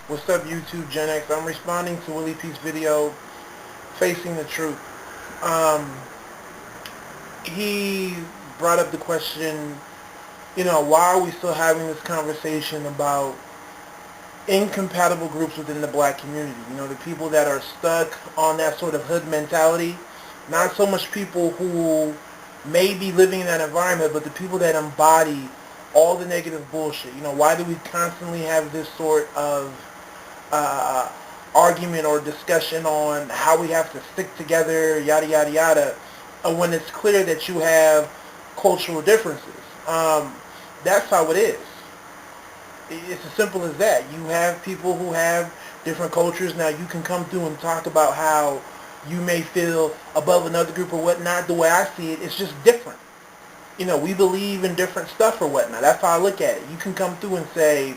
What's up, YouTube Gen X? I'm responding to Willie P's video, Facing the Truth. Um, he brought up the question, why are we still having this conversation about incompatible groups within the black community? The people that are stuck on that sort of hood mentality, not so much people who may be living in that environment, but the people that embody all the negative bullshit. Why do we constantly have this sort of uh, argument or discussion on how we have to stick together, yada, yada, yada, when it's clear that you have cultural differences? That's how it is. It's as simple as that. You have people who have different cultures. Now, you can come through and talk about how you may feel above another group or whatnot. The way I see it, it's just different. We believe in different stuff or whatnot. That's how I look at it. You can come through and say,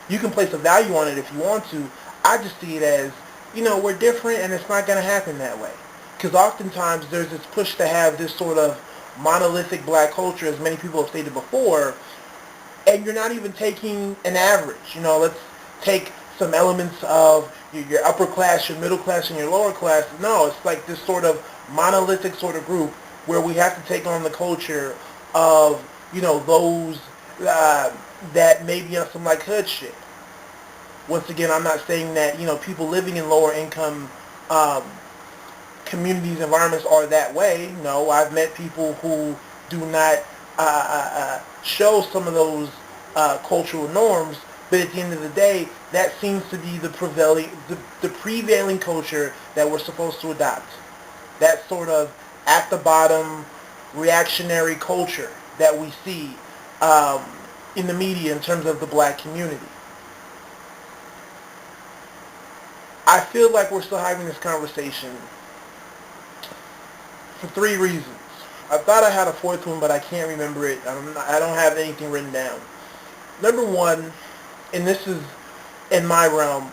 you can place a value on it if you want to. I just see it as, we're different and it's not going to happen that way. Because oftentimes there's this push to have this sort of monolithic black culture, as many people have stated before, and you're not even taking an average. Let's take some elements of your upper class, your middle class, and your lower class. No, it's like this sort of monolithic sort of group where we have to take on the culture of, those that may be on some like hood shit. Once again, I'm not saying that, people living in lower income communities, environments are that way. No, I've met people who do not show some of those cultural norms, but at the end of the day, that seems to be the prevailing culture that we're supposed to adopt. That sort of at the bottom reactionary culture that we see in the media in terms of the black community. I feel like we're still having this conversation for three reasons. I thought I had a fourth one, but I can't remember it. I don't have anything written down. Number one, and this is in my realm,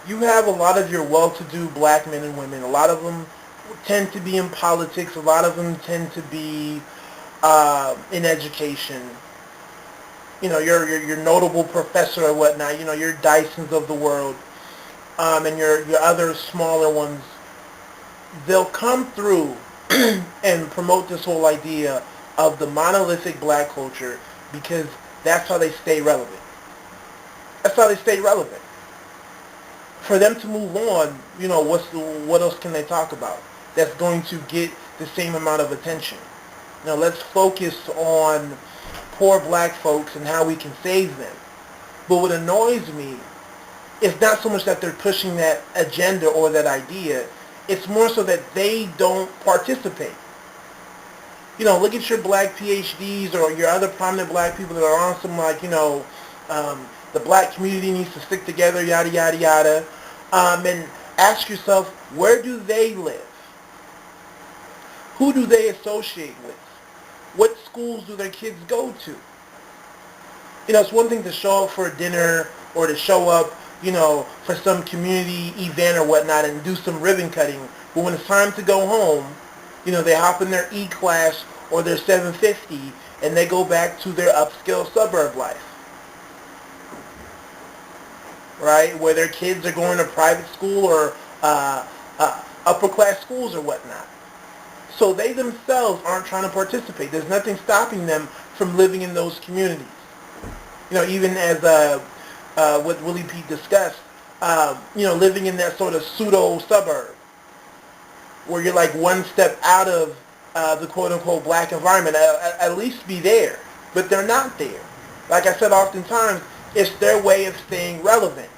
you have a lot of your well-to-do black men and women. A lot of them tend to be in politics. A lot of them tend to be in education. Your notable professor or whatnot. Your Dysons of the world, and your other smaller ones. They'll come through and promote this whole idea of the monolithic black culture because that's how they stay relevant. That's how they stay relevant. For them to move on, what else can they talk about that's going to get the same amount of attention? Let's focus on poor black folks and how we can save them. But what annoys me is not so much that they're pushing that agenda or that idea. It's more so that they don't participate. Look at your black PhDs or your other prominent black people that are on some like, the black community needs to stick together, yada, yada, yada. And ask yourself, where do they live? Who do they associate with? What schools do their kids go to? It's one thing to show up for a dinner or to show up, for some community event or whatnot and do some ribbon cutting. But when it's time to go home, they hop in their E-Class or their 750 and they go back to their upscale suburb life. Right? Where their kids are going to private school or upper class schools or whatnot. So they themselves aren't trying to participate. There's nothing stopping them from living in those communities. Even as what Willie P discussed, living in that sort of pseudo suburb where you're like one step out of the quote-unquote black environment, at least be there. But they're not there. Like I said, oftentimes, it's their way of staying relevant.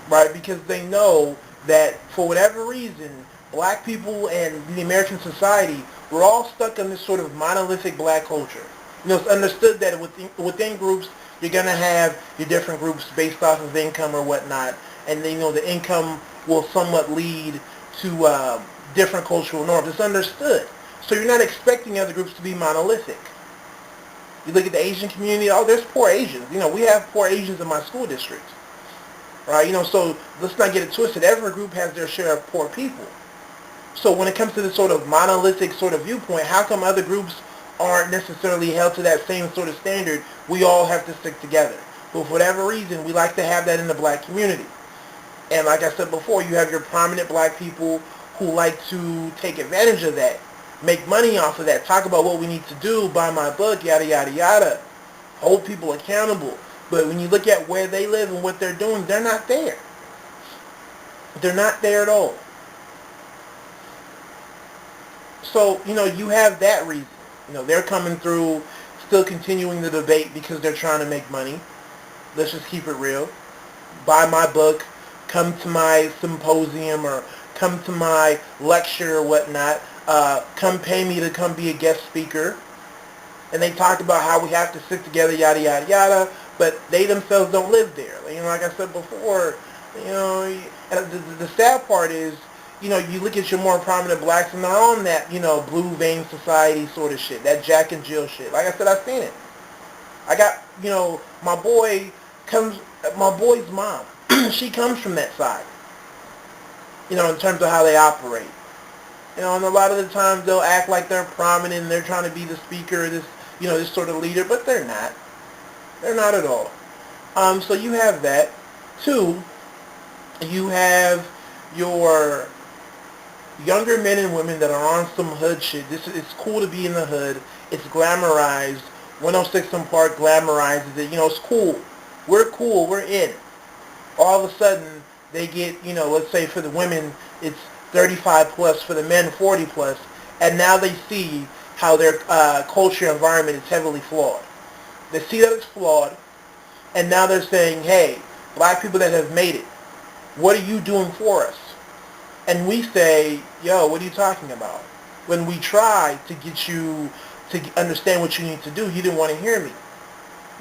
Right? Because they know that for whatever reason, black people and the American society, we're all stuck in this sort of monolithic black culture. It's understood that within groups, you're going to have your different groups based off of income or whatnot. And then, the income will somewhat lead to different cultural norms. It's understood. So you're not expecting other groups to be monolithic. You look at the Asian community, there's poor Asians. We have poor Asians in my school district. Right? So let's not get it twisted. Every group has their share of poor people. So when it comes to this sort of monolithic sort of viewpoint, how come other groups aren't necessarily held to that same sort of standard? We all have to stick together. But for whatever reason, we like to have that in the black community. And like I said before, you have your prominent black people who like to take advantage of that, make money off of that, talk about what we need to do, buy my book, yada, yada, yada, hold people accountable. But when you look at where they live and what they're doing, they're not there. They're not there at all. So, you have that reason. They're coming through, still continuing the debate because they're trying to make money. Let's just keep it real. Buy my book, come to my symposium, or come to my lecture or whatnot. Come pay me to come be a guest speaker. And they talk about how we have to sit together, yada, yada, yada. But they themselves don't live there. Like I said before, and the sad part is, you look at your more prominent blacks and they're on that, blue vein society sort of shit, that Jack and Jill shit. Like I said, I've seen it. I got, my boy's mom, she comes from that side, in terms of how they operate. And a lot of the times they'll act like they're prominent and they're trying to be the speaker, this sort of leader, but they're not. They're not at all. So you have that. Two, you have your younger men and women that are on some hood shit. It's cool to be in the hood. It's glamorized. 106 & Park glamorizes it. It's cool. We're cool. We're in. All of a sudden, they get, let's say for the women, it's 35 plus, for the men 40 plus, and now they see how their culture environment is heavily flawed. They see that it's flawed, and now they're saying, hey, black people that have made it, what are you doing for us? And we say, yo, what are you talking about? When we try to get you to understand what you need to do, you didn't want to hear me.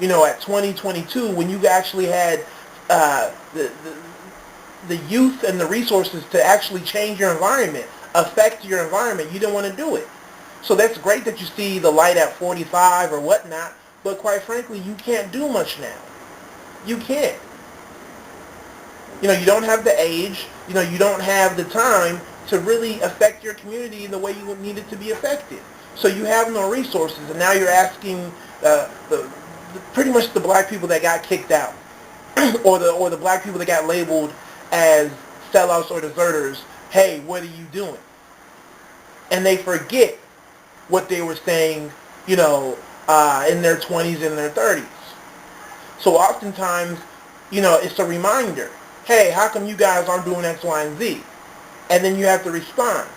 At 2022, when you actually had the youth and the resources to actually change your environment, affect your environment, you didn't want to do it. So that's great that you see the light at 45 or whatnot, but quite frankly, you can't do much now. You can't. You don't have the age, you don't have the time to really affect your community in the way you would need it to be affected. So you have no resources, and now you're asking pretty much the black people that got kicked out, or the black people that got labeled as sellouts or deserters, hey, what are you doing? And they forget what they were saying, in their 20s and their 30s. So oftentimes, it's a reminder. Hey, how come you guys aren't doing X, Y, and Z? And then you have to respond.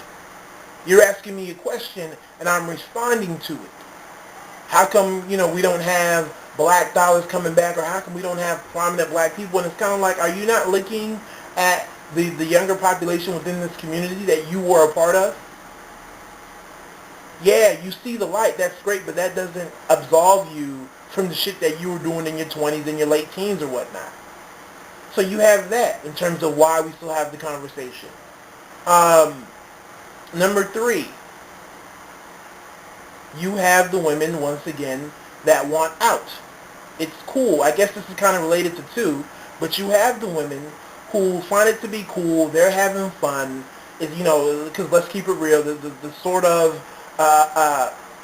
You're asking me a question, and I'm responding to it. How come, we don't have black dollars coming back, or how come we don't have prominent black people? And it's kind of like, are you not looking at the younger population within this community that you were a part of? Yeah, you see the light, that's great, but that doesn't absolve you from the shit that you were doing in your 20s and your late teens or whatnot. So you have that in terms of why we still have the conversation. Number 3, you have the women, once again, that want out. It's cool. I guess this is kind of related to 2, but you have the women who find it to be cool. They're having fun. Because let's keep it real, the sort of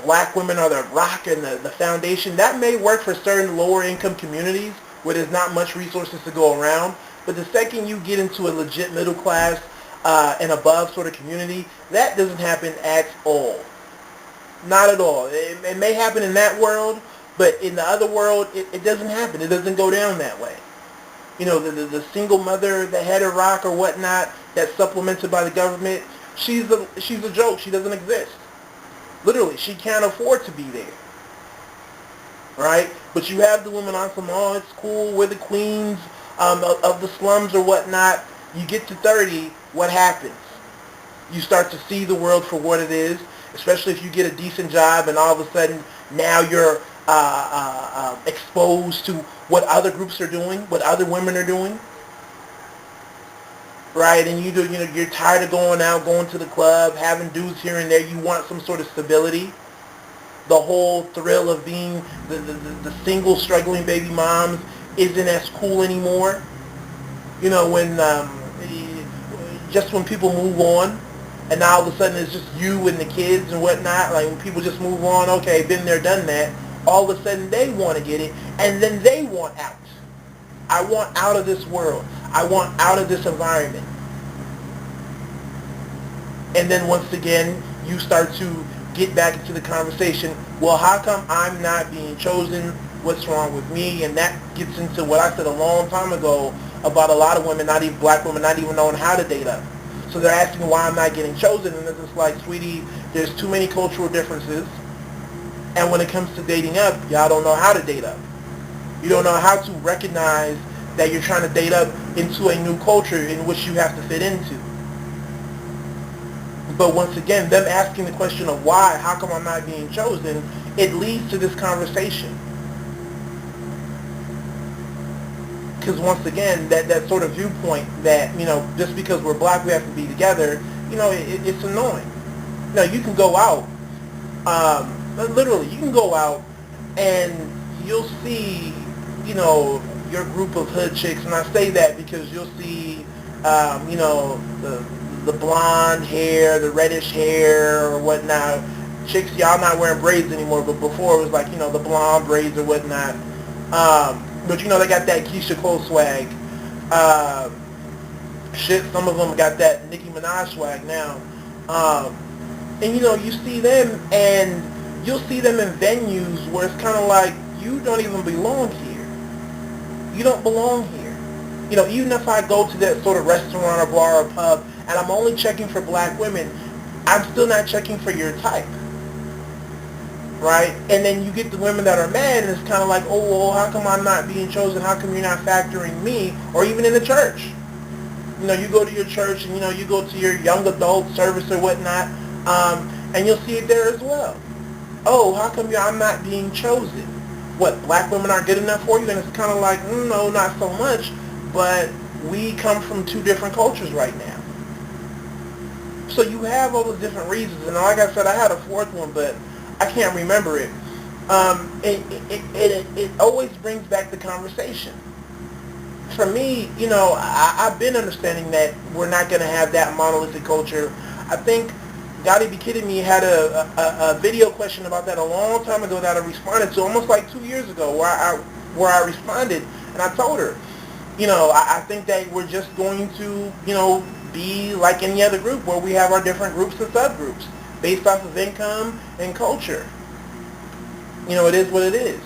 black women are the rock and the foundation. That may work for certain lower income communities where there's not much resources to go around. But the second you get into a legit middle class and above sort of community, that doesn't happen at all. Not at all. It may happen in that world, but in the other world, it doesn't happen. It doesn't go down that way. The single mother that had a rock or whatnot that's supplemented by the government, she's a joke. She doesn't exist. Literally, she can't afford to be there. Right? But you have the women on some, oh, it's cool, we're the queens of the slums or whatnot. You get to 30, what happens? You start to see the world for what it is, especially if you get a decent job and all of a sudden now you're exposed to what other groups are doing, what other women are doing. Right? And you're tired of going out, going to the club, having dudes here and there. You want some sort of stability. The whole thrill of being the single struggling baby moms isn't as cool anymore. When just when people move on, and now all of a sudden it's just you and the kids and whatnot. Like when people just move on, okay, been there, done that. All of a sudden they want to get it, and then they want out. I want out of this world. I want out of this environment. And then once again, you start to get back into the conversation. Well, how come I'm not being chosen? What's wrong with me? And that gets into what I said a long time ago about a lot of women, not even black women, not even knowing how to date up. So they're asking why I'm not getting chosen. And it's just like, sweetie, there's too many cultural differences. And when it comes to dating up, y'all don't know how to date up. You don't know how to recognize that you're trying to date up into a new culture in which you have to fit into. But once again, them asking the question of why, how come I'm not being chosen, it leads to this conversation. Because once again, that sort of viewpoint that, just because we're black we have to be together, it's annoying. You can go out, literally, you can go out and you'll see, your group of hood chicks, and I say that because you'll see, the blonde hair, the reddish hair or whatnot. Chicks, y'all not wearing braids anymore, but before it was like, the blonde braids or whatnot. But they got that Keisha Cole swag. Some of them got that Nicki Minaj swag now. And you see them, and you'll see them in venues where it's kind of like, you don't even belong here. You don't belong here. Even if I go to that sort of restaurant or bar or pub, and I'm only checking for black women, I'm still not checking for your type. Right? And then you get the women that are mad, and it's kind of like, oh, well, how come I'm not being chosen? How come you're not factoring me? Or even in the church. You go to your church, and, you go to your young adult service or whatnot, and you'll see it there as well. Oh, how come I'm not being chosen? What, black women aren't good enough for you? And it's kind of like, no, not so much, but we come from two different cultures right now. So you have all those different reasons, and like I said, I had a fourth one, but I can't remember it. It always brings back the conversation. For me, I've been understanding that we're not going to have that monolithic culture. I think Gotta Be Kidding Me had a video question about that a long time ago that I responded to, almost like 2 years ago, where I responded, and I told her, I think that we're just going to, be like any other group where we have our different groups and subgroups based off of income and culture. It is what it is.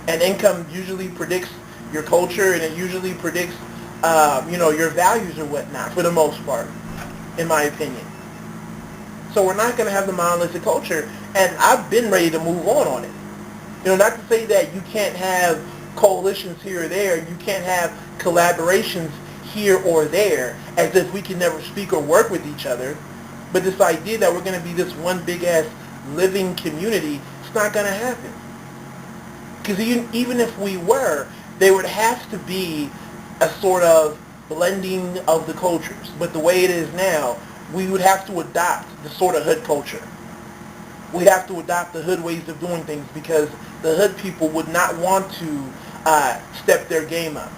And income usually predicts your culture, and it usually predicts, your values or whatnot, for the most part, in my opinion. So we're not going to have the monolithic culture, and I've been ready to move on it. Not to say that you can't have coalitions here or there, you can't have collaborations here or there, as if we can never speak or work with each other. But this idea that we're going to be this one big-ass living community, it's not going to happen. Because even if we were, there would have to be a sort of blending of the cultures. But the way it is now, we would have to adopt the sort of hood culture. We'd have to adopt the hood ways of doing things, because the hood people would not want to step their game up.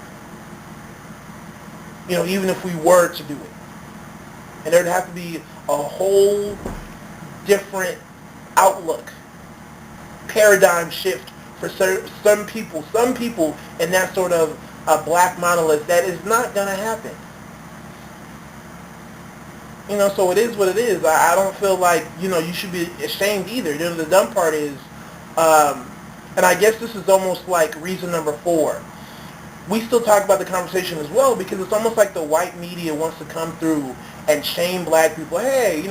Even if we were to do it. And there'd have to be a whole different outlook, paradigm shift for some people in that sort of black monolith. That is not going to happen. So it is what it is. I don't feel like, you should be ashamed either. The dumb part is, and I guess this is almost like reason number 4. We still talk about the conversation as well, because it's almost like the white media wants to come through and shame black people. Hey,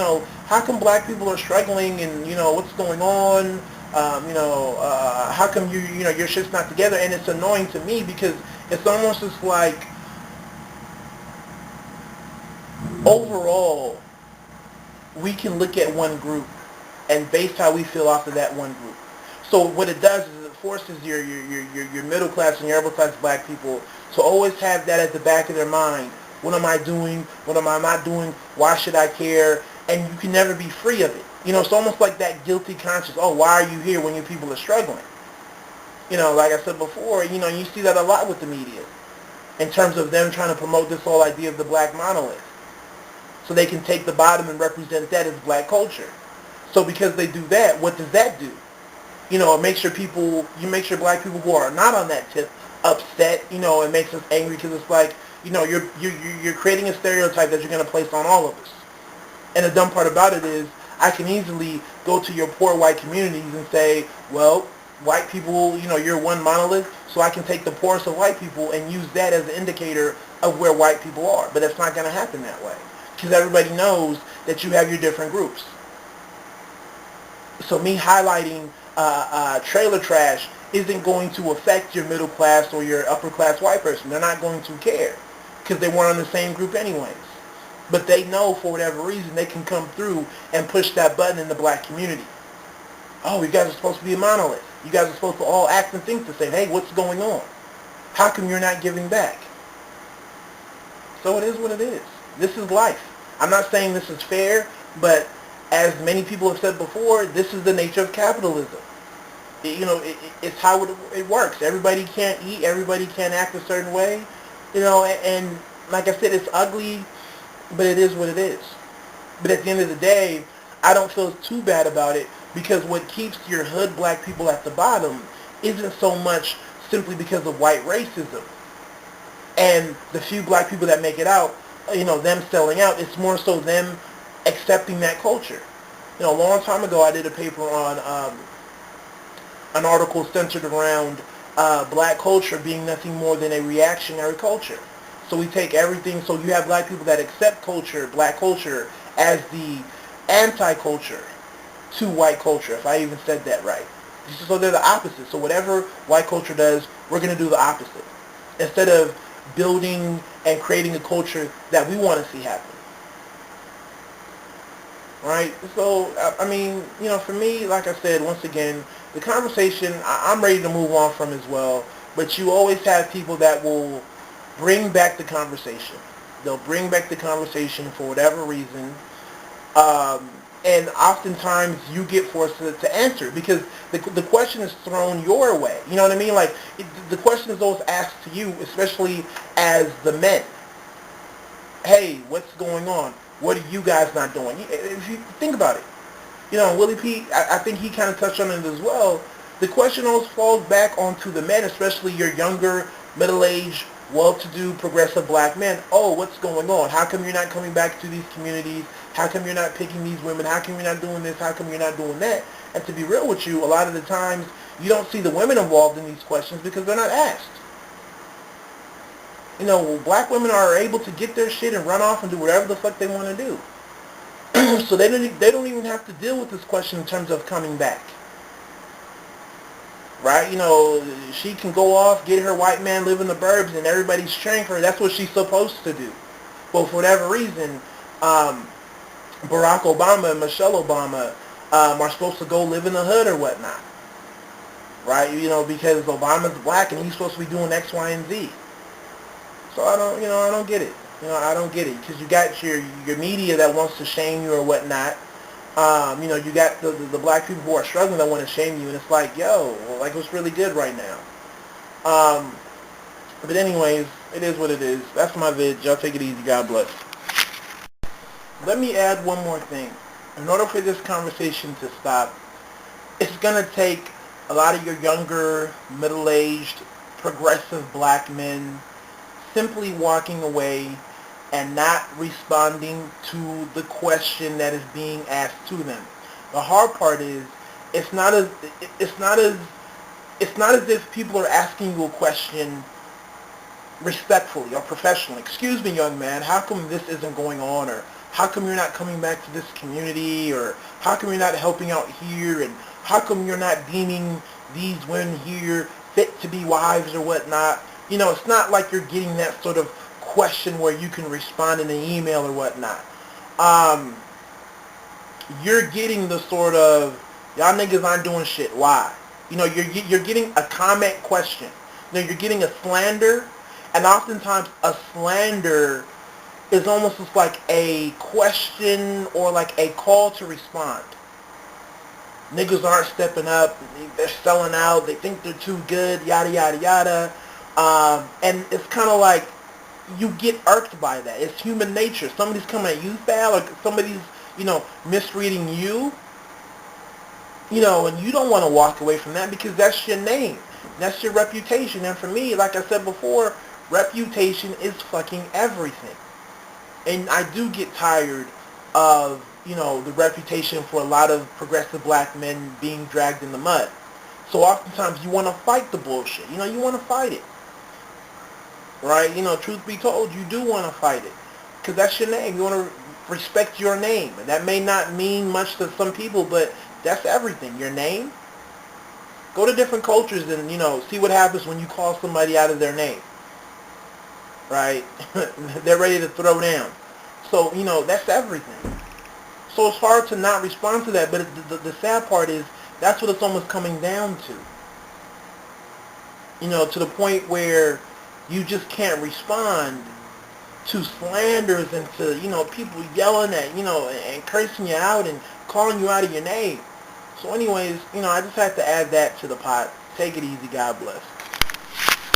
how come black people are struggling, and, what's going on? How come your shit's not together? And it's annoying to me, because it's almost just like, overall, we can look at one group and base how we feel off of that one group. So what it does is it forces your middle class and your upper class black people to always have that at the back of their mind. What am I doing? What am I not doing? Why should I care? And you can never be free of it. It's almost like that guilty conscience. Oh, why are you here when your people are struggling? Like I said before, you see that a lot with the media in terms of them trying to promote this whole idea of the black monolith. So they can take the bottom and represent that as black culture. So because they do that, what does that do? It makes sure black people who are not on that tip upset. It makes us angry because it's like, you're creating a stereotype that you're going to place on all of us. And the dumb part about it is, I can easily go to your poor white communities and say, well, white people, you're one monolith, so I can take the poorest of white people and use that as an indicator of where white people are. But it's not going to happen that way, because everybody knows that you have your different groups. So me highlighting trailer trash isn't going to affect your middle class or your upper class white person. They're not going to care, because they weren't in the same group anyways. But they know, for whatever reason, they can come through and push that button in the black community. Oh, you guys are supposed to be a monolith. You guys are supposed to all act and think the same. Hey, what's going on? How come you're not giving back? So it is what it is. This is life. I'm not saying this is fair, but as many people have said before, this is the nature of capitalism. It's how it works. Everybody can't eat. Everybody can't act a certain way. And like I said, it's ugly, but it is what it is. But at the end of the day, I don't feel too bad about it, because what keeps your hood black people at the bottom isn't so much simply because of white racism and the few black people that make it out, them selling out. It's more so them accepting that culture. A long time ago, I did a paper on an article centered around black culture being nothing more than a reactionary culture. So we take everything, so you have black people that accept black culture, as the anti-culture to white culture, if I even said that right. So they're the opposite. So whatever white culture does, we're going to do the opposite, instead of building and creating a culture that we want to see happen. Right? So, for me, like I said, once again, the conversation, I'm ready to move on from as well, but you always have people that will bring back the conversation. They'll bring back the conversation for whatever reason, and oftentimes you get forced to answer, because the question is thrown your way. You know what I mean? Like, the question is always asked to you, especially as the men. Hey, what's going on? What are you guys not doing? If you think about it, Willie P, I think he kind of touched on it as well. The question always falls back onto the men, especially your younger, middle-aged, well-to-do, progressive black men. Oh, what's going on? How come you're not coming back to these communities? How come you're not picking these women? How come you're not doing this? How come you're not doing that? And to be real with you, a lot of the times you don't see the women involved in these questions because they're not asked. Black women are able to get their shit and run off and do whatever the fuck they want to do. So they don't even have to deal with this question in terms of coming back. Right? She can go off, get her white man, live in the burbs, and everybody's cheering for her. That's what she's supposed to do. But for whatever reason, Barack Obama and Michelle Obama are supposed to go live in the hood or whatnot. Right? Because Obama's black and he's supposed to be doing X, Y, and Z. So I don't get it. I don't get it, because you got your media that wants to shame you or whatnot. You got the black people who are struggling that want to shame you, and it's like, yo, like, what's really good right now? But anyways, it is what it is. That's my vid. Y'all take it easy. God bless. Let me add one more thing. In order for this conversation to stop, it's going to take a lot of your younger, middle-aged, progressive black men simply walking away and not responding to the question that is being asked to them. The hard part is, it's not as if people are asking you a question respectfully or professionally. Excuse me, young man, how come this isn't going on? Or how come you're not coming back to this community? Or how come you're not helping out here? And how come you're not deeming these women here fit to be wives or whatnot? It's not like you're getting that sort of question where you can respond in an email or whatnot. You're getting the sort of, y'all niggas aren't doing shit. Why? You're getting a comment question. You're getting a slander, and oftentimes a slander is almost just like a question or like a call to respond. Niggas aren't stepping up. They're selling out. They think they're too good. Yada yada yada. And it's kind of like, you get irked by that. It's human nature. Somebody's coming at you foul, or somebody's, misreading you, and you don't want to walk away from that, because that's your name. That's your reputation. And for me, like I said before, reputation is fucking everything. And I do get tired of, the reputation for a lot of progressive black men being dragged in the mud. So oftentimes you want to fight the bullshit. You want to fight it. Right? Truth be told, you do want to fight it. Because that's your name. You want to respect your name. And that may not mean much to some people, but that's everything. Your name. Go to different cultures and, see what happens when you call somebody out of their name. Right? They're ready to throw down. So, that's everything. So it's hard to not respond to that, but the sad part is that's what it's almost coming down to. To the point where you just can't respond to slanders and to, people yelling at, and cursing you out and calling you out of your name. So anyways, I just had to add that to the pot. Take it easy. God bless.